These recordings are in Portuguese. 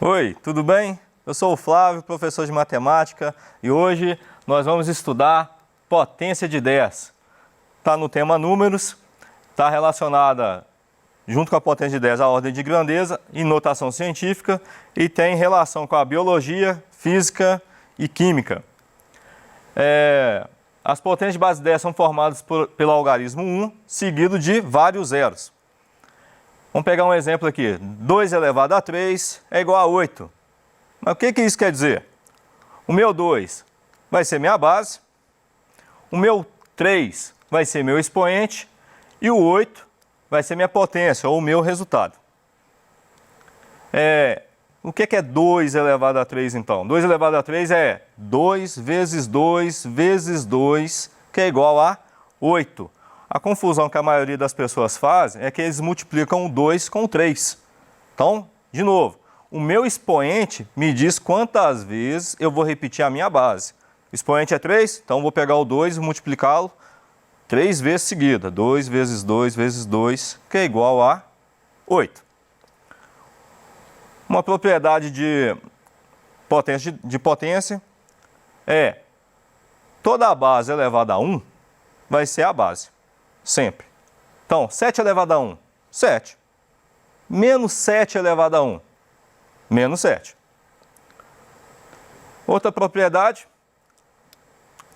Oi, tudo bem? Eu sou o Flávio, professor de matemática, e hoje nós vamos estudar potência de 10. Está no tema números, está relacionada junto com a potência de 10 à ordem de grandeza e notação científica e tem relação com a biologia, física e química. As potências de base 10 são formadas pelo algarismo 1, seguido de vários zeros. Vamos pegar um exemplo aqui. 2 elevado a 3 é igual a 8. Mas o que isso quer dizer? O meu 2 vai ser minha base, o meu 3 vai ser meu expoente e o 8 vai ser minha potência ou o meu resultado. O que é 2 elevado a 3 então? 2 elevado a 3 é 2 vezes 2 vezes 2, que é igual a 8. A confusão que a maioria das pessoas fazem é que eles multiplicam o 2 com o 3. Então, de novo, o meu expoente me diz quantas vezes eu vou repetir a minha base. O expoente é 3, então vou pegar o 2 e multiplicá-lo 3 vezes seguida. 2 vezes 2 vezes 2, que é igual a 8. Uma propriedade de potência é toda a base elevada a 1 vai ser a base. Sempre. Então, 7 elevado a 1, 7. Menos 7 elevado a 1, menos 7. Outra propriedade,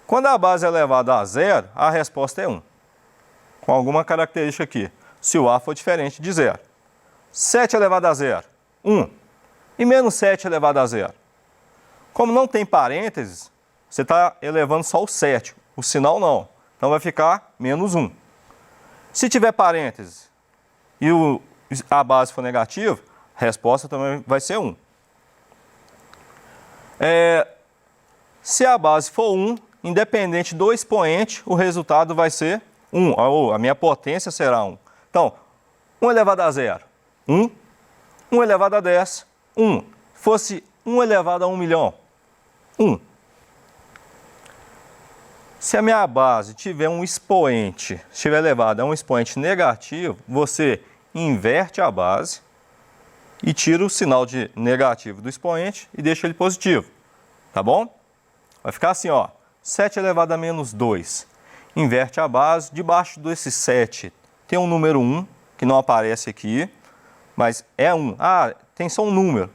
quando a base é elevada a 0, a resposta é 1. Com alguma característica aqui, se o A for diferente de 0. 7 elevado a 0, 1. E menos 7 elevado a 0. Como não tem parênteses, você está elevando só o 7, o sinal não. Então vai ficar menos 1. Se tiver parênteses e a base for negativa, a resposta também vai ser 1. Se a base for 1, independente do expoente, o resultado vai ser 1. Ou a minha potência será 1. Então, 1 elevado a 0, 1. 1 elevado a 10, 1. Fosse 1 elevado a 1 milhão, 1. Se a minha base tiver um expoente, estiver elevado a um expoente negativo, você inverte a base e tira o sinal de negativo do expoente e deixa ele positivo. Tá bom? Vai ficar assim, ó. 7 elevado a menos 2. Inverte a base. Debaixo desse 7 tem um número 1, que não aparece aqui, mas é 1. Ah, tem só um número.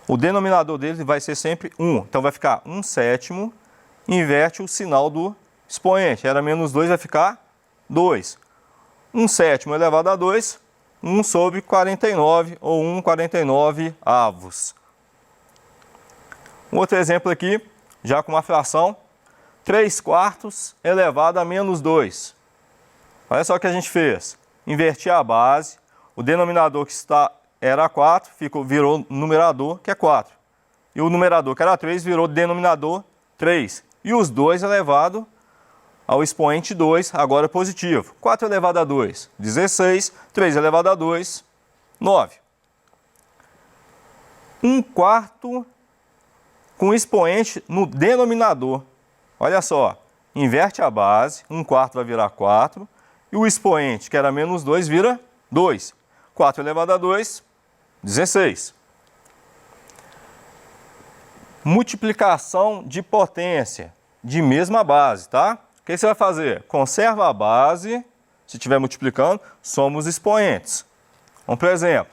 O denominador dele vai ser sempre 1. Então vai ficar 1/7. Inverte o sinal do expoente. Era menos 2, vai ficar 2. 1/7 elevado a 2, 1 sobre 49, ou 1/49. Um outro exemplo aqui, já com uma fração, 3/4 elevado a menos 2. Olha só o que a gente fez. Inverti a base, o denominador que era 4, virou numerador, que é 4. E o numerador, que era 3, virou denominador 3. E os 2 elevado ao expoente 2, agora positivo. 4 elevado a 2, 16. 3 elevado a 2, 9. 1/4 com expoente no denominador. Olha só, inverte a base, 1/4 vai virar 4. E o expoente, que era menos 2, vira 2. 4 elevado a 2, 16. Multiplicação de potência de mesma base, tá? O que você vai fazer? Conserva a base, se estiver multiplicando, soma os expoentes. Vamos para o exemplo.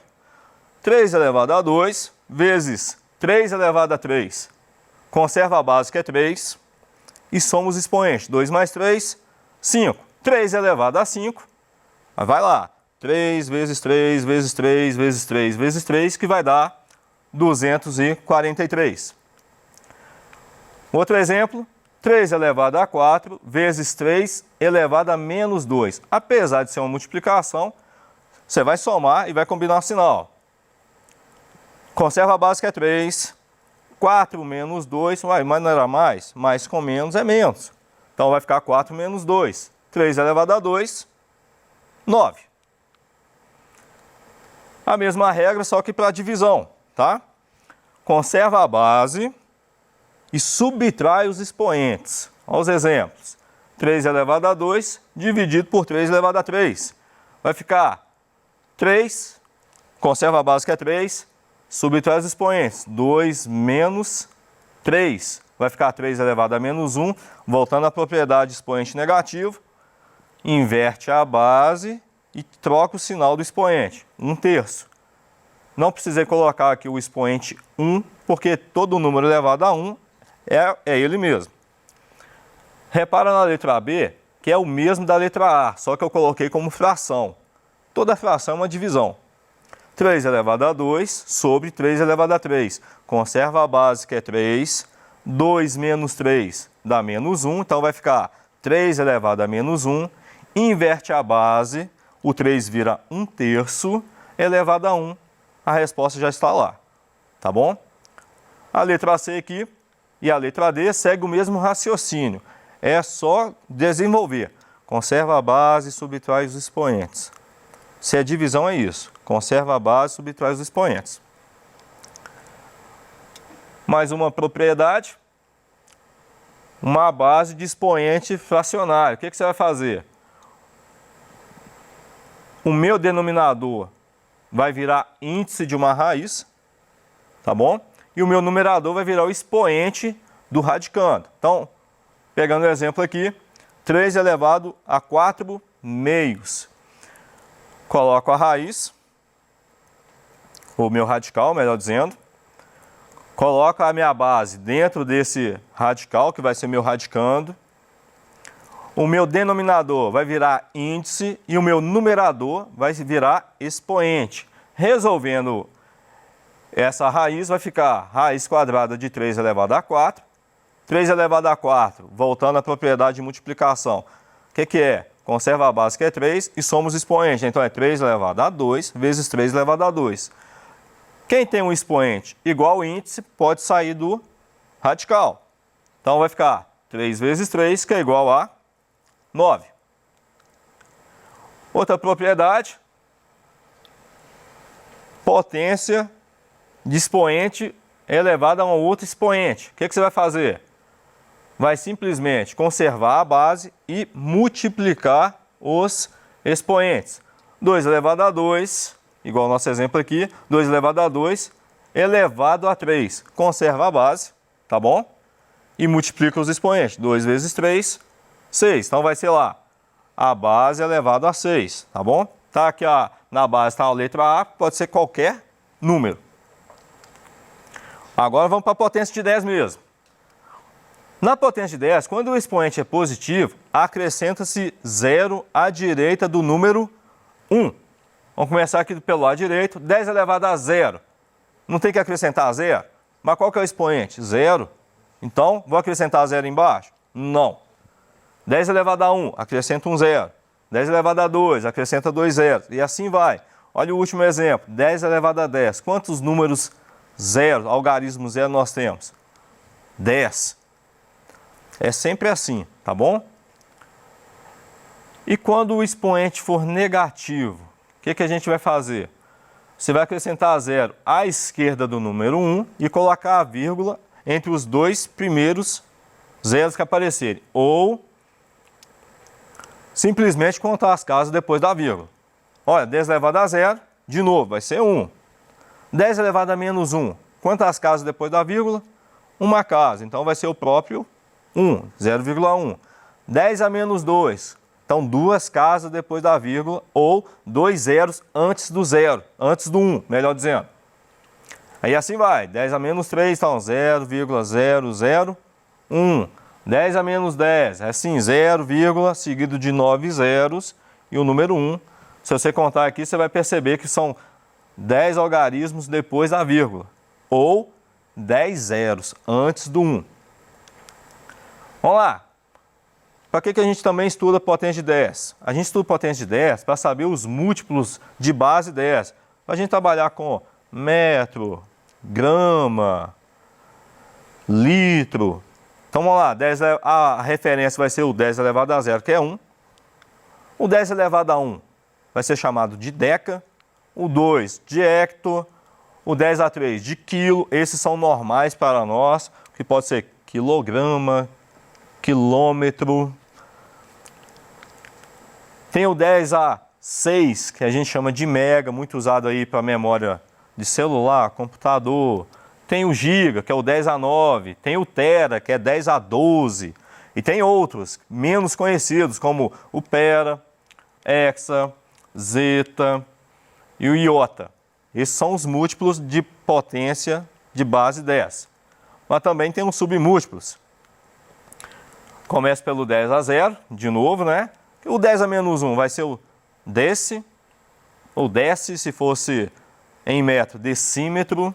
3 elevado a 2 vezes 3 elevado a 3. Conserva a base, que é 3, e soma os expoentes. 2 mais 3, 5. 3 elevado a 5, vai lá. 3 vezes 3 vezes 3 vezes 3 vezes 3, que vai dar 243. Outro exemplo, 3 elevado a 4 vezes 3 elevado a menos 2. Apesar de ser uma multiplicação, você vai somar e vai combinar o sinal. Conserva a base, que é 3. 4 menos 2, mas não era mais? Mais com menos é menos. Então vai ficar 4 menos 2. 3 elevado a 2, 9. A mesma regra, só que para divisão, tá? Conserva a base e subtrai os expoentes. Olha os exemplos. 3 elevado a 2 dividido por 3 elevado a 3. Vai ficar 3, conserva a base, que é 3, subtrai os expoentes. 2 menos 3. Vai ficar 3 elevado a menos 1. Voltando à propriedade de expoente negativo. Inverte a base e troca o sinal do expoente. 1/3. Não precisei colocar aqui o expoente 1, porque todo número elevado a 1 é ele mesmo. Repara na letra B, que é o mesmo da letra A, só que eu coloquei como fração. Toda fração é uma divisão. 3 elevado a 2 sobre 3 elevado a 3. Conserva a base, que é 3. 2 menos 3 dá menos 1, então vai ficar 3 elevado a menos 1. Inverte a base, o 3 vira 1/3 elevado a 1. A resposta já está lá, tá bom? A letra C aqui e a letra D segue o mesmo raciocínio. É só desenvolver. Conserva a base e subtrai os expoentes. Se é divisão, é isso. Conserva a base e subtrai os expoentes. Mais uma propriedade. Uma base de expoente fracionário. O que você vai fazer? O meu denominador vai virar índice de uma raiz, tá bom? E o meu numerador vai virar o expoente do radicando. Então, pegando o exemplo aqui, 3 elevado a 4 meios. Coloco a raiz, o meu radical, melhor dizendo. Coloco a minha base dentro desse radical, que vai ser meu radicando. O meu denominador vai virar índice e o meu numerador vai virar expoente. Resolvendo essa raiz, vai ficar raiz quadrada de 3 elevado a 4. 3 elevado a 4, voltando à propriedade de multiplicação. O que é? Conserva a base, que é 3, e somos expoente. Então é 3 elevado a 2 vezes 3 elevado a 2. Quem tem um expoente igual ao índice pode sair do radical. Então vai ficar 3 vezes 3, que é igual a 9. Outra propriedade, potência de expoente elevada a um outro expoente. O que você vai fazer? Vai simplesmente conservar a base e multiplicar os expoentes. 2 elevado a 2, igual ao nosso exemplo aqui, 2 elevado a 2 elevado a 3. Conserva a base, tá bom? E multiplica os expoentes. 2 vezes 3, 6. Então vai ser lá, a base elevado a 6, tá bom? Tá aqui na base está a letra A, pode ser qualquer número. Agora vamos para a potência de 10 mesmo. Na potência de 10, quando o expoente é positivo, acrescenta-se 0 à direita do número 1. Vamos começar aqui pelo lado direito. 10 elevado a 0. Não tem que acrescentar 0? Mas qual que é o expoente? 0. Então, vou acrescentar 0 embaixo? Não. 10 elevado a 1, acrescenta um 0. 10 elevado a 2, acrescenta 2 zeros. E assim vai. Olha o último exemplo. 10 elevado a 10. Quantos números zero, algarismo zero nós temos? 10. É sempre assim, tá bom? E quando o expoente for negativo, o que a gente vai fazer? Você vai acrescentar 0 à esquerda do número 1 e colocar a vírgula entre os dois primeiros zeros que aparecerem. Ou simplesmente contar as casas depois da vírgula. Olha, 10 elevado a 0, de novo, vai ser 1. 10 elevado a menos 1, quantas casas depois da vírgula? Uma casa, então vai ser o próprio 1, 0,1. 10 a menos 2, então duas casas depois da vírgula, ou 2 zeros antes do 0, antes do 1, melhor dizendo. Aí assim vai, 10 a menos 3, então 0,001. 10 a menos 10, é assim, 0, seguido de 9 zeros e o número 1. Se você contar aqui, você vai perceber que são 10 algarismos depois da vírgula, ou 10 zeros antes do 1. Vamos lá. Para que a gente também estuda potência de 10? A gente estuda potência de 10 para saber os múltiplos de base 10. Para a gente trabalhar com metro, grama, litro. Então vamos lá, a referência vai ser o 10 elevado a 0, que é 1. O 10 elevado a 1 vai ser chamado de deca. O 2 de hecto. O 10 a 3 de quilo. Esses são normais para nós, que pode ser quilograma, quilômetro. Tem o 10 a 6, que a gente chama de mega, muito usado aí para memória de celular, computador. Tem o giga, que é o 10 a 9, tem o tera, que é 10 a 12, e tem outros menos conhecidos, como o pera, hexa, zeta e o iota. Esses são os múltiplos de potência de base 10. Mas também tem os submúltiplos. Começa pelo 10 a 0, de novo, né? O 10 a-1 vai ser o desse, ou desce, se fosse em metro, decímetro.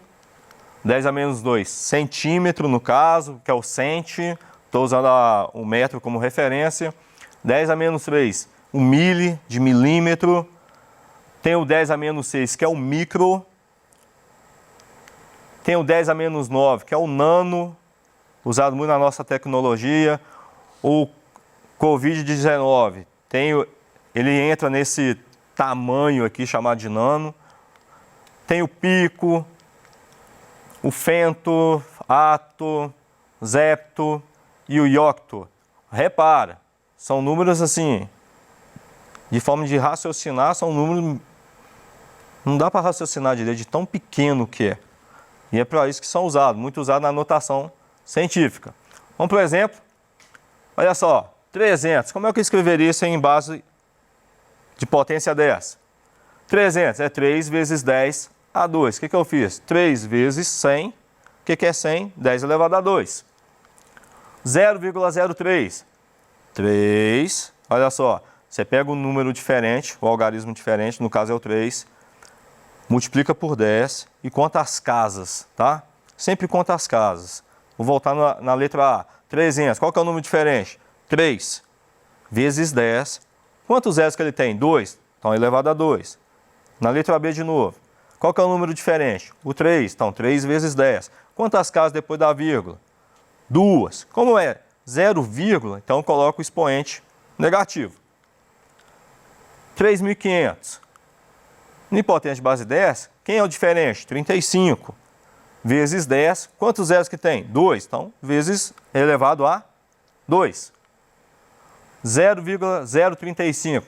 10 a-2, centímetro no caso, que é o centi. Estou usando o metro como referência. 10 a-3, o mili, de milímetro. Tem o 10 a-6, que é o micro. Tem o 10 a-9, que é o nano, usado muito na nossa tecnologia. O Covid-19, ele entra nesse tamanho aqui chamado de nano. Tem o pico, o fento, ato, zepto e o iocto. Repara, são números assim, de forma de raciocinar, são números, não dá para raciocinar direito de tão pequeno que é. E é para isso que são usados, muito usados na notação científica. Vamos por exemplo, olha só, 300, como é que eu escreveria isso em base de potência 10? 300 é 3 vezes 10 a 2. O que eu fiz? 3 vezes 100. O que é 100? 10 elevado a 2. 0,03. 3. Olha só, você pega um número diferente, o algarismo diferente, no caso é o 3, multiplica por 10 e conta as casas, tá? Sempre conta as casas. Vou voltar na letra A. 300. Qual que é o número diferente? 3 vezes 10. Quantos zeros que ele tem? 2. Então, elevado a 2. Na letra B de novo. Qual que é o número diferente? O 3. Então, 3 vezes 10. Quantas casas depois da vírgula? 2. Como é 0, então eu coloco o expoente negativo. 3.500. Em potência de base 10, quem é o diferente? 35. Vezes 10. Quantos zeros que tem? 2. Então, vezes elevado a 2. 0,035.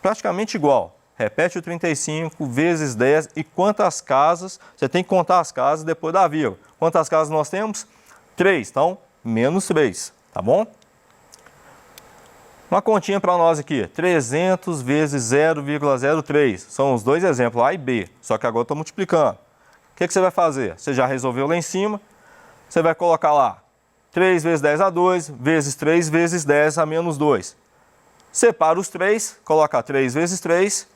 Praticamente igual. Repete o 35 vezes 10. E quantas casas? Você tem que contar as casas depois da vírgula. Quantas casas nós temos? 3. Então, menos 3. Tá bom? Uma continha para nós aqui. 300 vezes 0,03. São os dois exemplos, A e B. Só que agora eu estou multiplicando. O que você vai fazer? Você já resolveu lá em cima. Você vai colocar lá 3 vezes 10 a 2, vezes 3 vezes 10 a menos 2. Separa os 3, coloca 3 vezes 3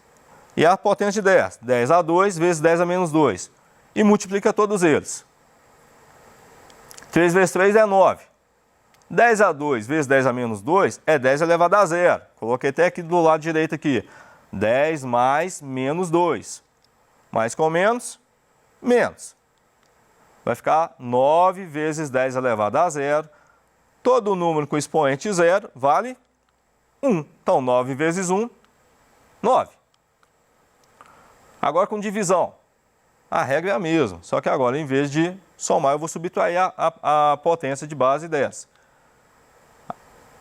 e a potência de 10. 10 a 2 vezes 10 a menos 2. E multiplica todos eles. 3 vezes 3 é 9. 10 a 2 vezes 10 a menos 2 é 10 elevado a 0. Coloquei até aqui do lado direito aqui. 10 mais menos 2. Mais com menos, menos. Vai ficar 9 vezes 10 elevado a 0. Todo número com expoente 0 vale 1. Então, 9 vezes 1, 9. Agora com divisão. A regra é a mesma, só que agora, em vez de somar, eu vou subtrair a potência de base 10.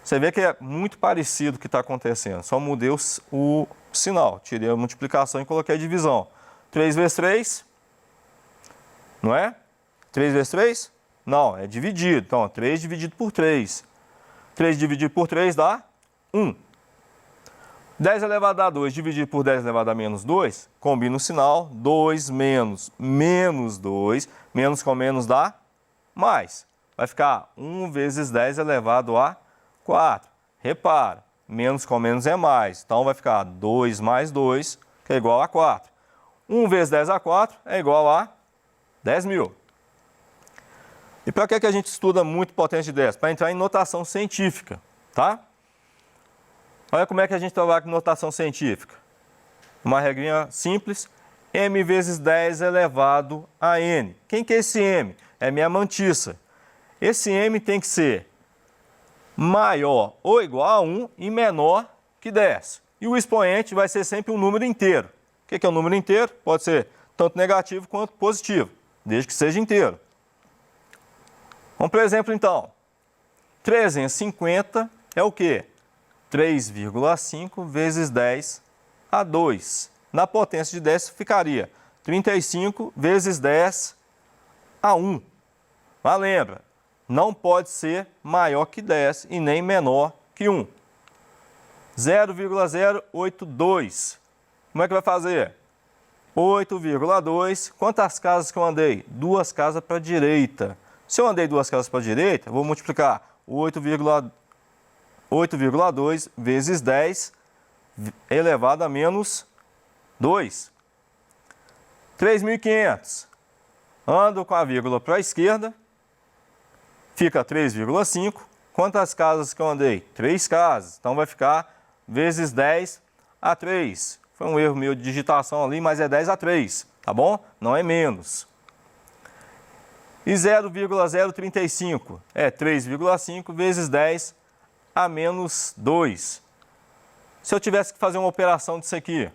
Você vê que é muito parecido o que está acontecendo. Só mudei o sinal. Tirei a multiplicação e coloquei a divisão. 3 vezes 3, não é? 3 vezes 3? Não, é dividido. Então, 3 dividido por 3. 3 dividido por 3 dá 1. 10 elevado a 2 dividido por 10 elevado a menos 2, combina o sinal. 2 menos menos 2, menos com menos dá mais. Vai ficar 1 vezes 10 elevado a 4. Repara, menos com menos é mais. Então, vai ficar 2 mais 2, que é igual a 4. 1 vezes 10 a 4 é igual a 10.000. E para que a gente estuda muito potência de 10? Para entrar em notação científica, tá? Olha como é que a gente trabalha com notação científica. Uma regrinha simples, m vezes 10 elevado a n. Quem que é esse m? É minha mantissa. Esse m tem que ser maior ou igual a 1 e menor que 10. E o expoente vai ser sempre um número inteiro. O que é um número inteiro? Pode ser tanto negativo quanto positivo, desde que seja inteiro. Vamos para o exemplo então. 350 é o quê? 3,5 vezes 10 a 2. Na potência de 10 ficaria 35 vezes 10 a 1. Mas lembra, não pode ser maior que 10 e nem menor que 1. 0,082. Como é que vai fazer? 8,2. Quantas casas que eu andei? 2 casas para a direita. Se eu andei 2 casas para a direita, vou multiplicar 8,2 vezes 10 elevado a menos 2. 3.500. Ando com a vírgula para a esquerda, fica 3,5. Quantas casas que eu andei? 3 casas. Então vai ficar vezes 10 a 3. Foi um erro meu de digitação ali, mas é 10 a 3, tá bom? Não é menos. E 0,035 é 3,5 vezes 10 a menos 2. Se eu tivesse que fazer uma operação disso aqui,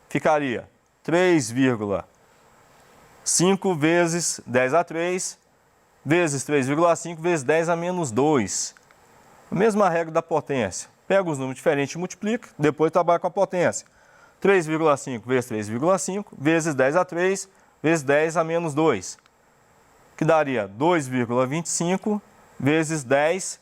ficaria 3,5 vezes 10 a 3 vezes 3,5 vezes 10 a menos 2. A mesma regra da potência. Pega os números diferentes e multiplica, depois trabalha com a potência. 3,5 vezes 3,5 vezes 10 a 3 vezes 10 a menos 2. Que daria 2,25 vezes 10,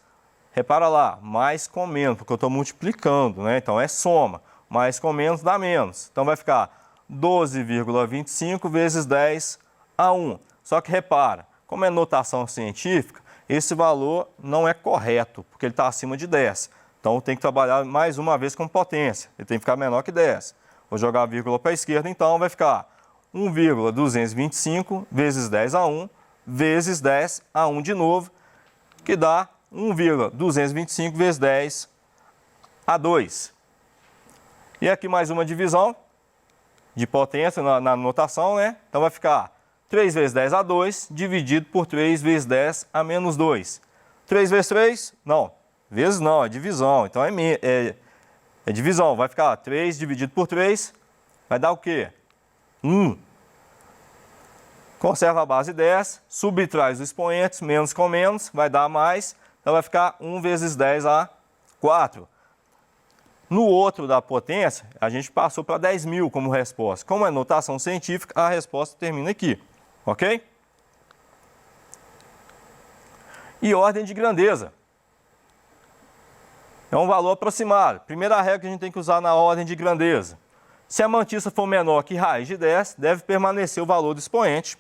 repara lá, mais com menos, porque eu estou multiplicando, né? Então é soma, mais com menos dá menos. Então vai ficar 12,25 vezes 10 a 1. Só que repara, como é notação científica, esse valor não é correto, porque ele está acima de 10. Então tem que trabalhar mais uma vez com potência, ele tem que ficar menor que 10. Vou jogar a vírgula para a esquerda, então vai ficar 1,225 vezes 10 a 1 vezes 10 a 1 de novo, que dá 1,225 vezes 10 a 2. E aqui mais uma divisão de potência na notação, né? Então vai ficar 3 vezes 10 a 2 dividido por 3 vezes 10 a menos 2. 3 vezes 3? Não. Vezes não, é divisão. Então é divisão. Vai ficar 3 dividido por 3. Vai dar o quê? 1. Conserva a base 10, subtrai os expoentes, menos com menos, vai dar mais. Então vai ficar 1 vezes 10 a 4. No outro da potência, a gente passou para 10.000 como resposta. Como é notação científica, a resposta termina aqui. Ok? E ordem de grandeza. É um valor aproximado. Primeira regra que a gente tem que usar na ordem de grandeza. Se a mantissa for menor que raiz de 10, deve permanecer o valor do expoente.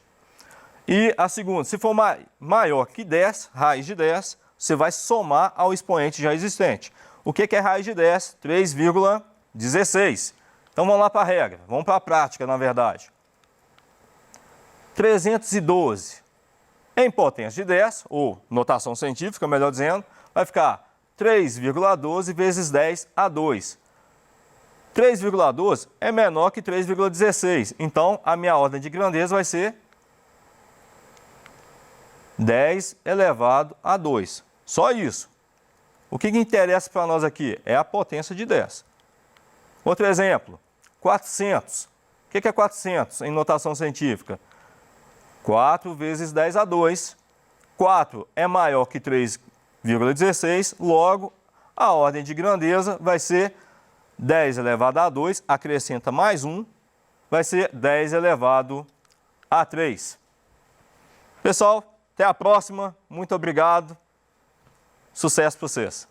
E a segunda, se for maior que 10, raiz de 10, você vai somar ao expoente já existente. O que é raiz de 10? 3,16. Então vamos lá para a regra, vamos para a prática, na verdade. 312 em potência de 10, ou notação científica, melhor dizendo, vai ficar 3,12 vezes 10 a 2. 3,12 é menor que 3,16. Então, a minha ordem de grandeza vai ser 10 elevado a 2. Só isso. O que interessa para nós aqui é a potência de 10. Outro exemplo, 400. O que é 400 em notação científica? 4 vezes 10 a 2. 4 é maior que 3,16, logo a ordem de grandeza vai ser 10 elevado a 2, acrescenta mais 1, vai ser 10 elevado a 3. Pessoal, até a próxima, muito obrigado, sucesso para vocês.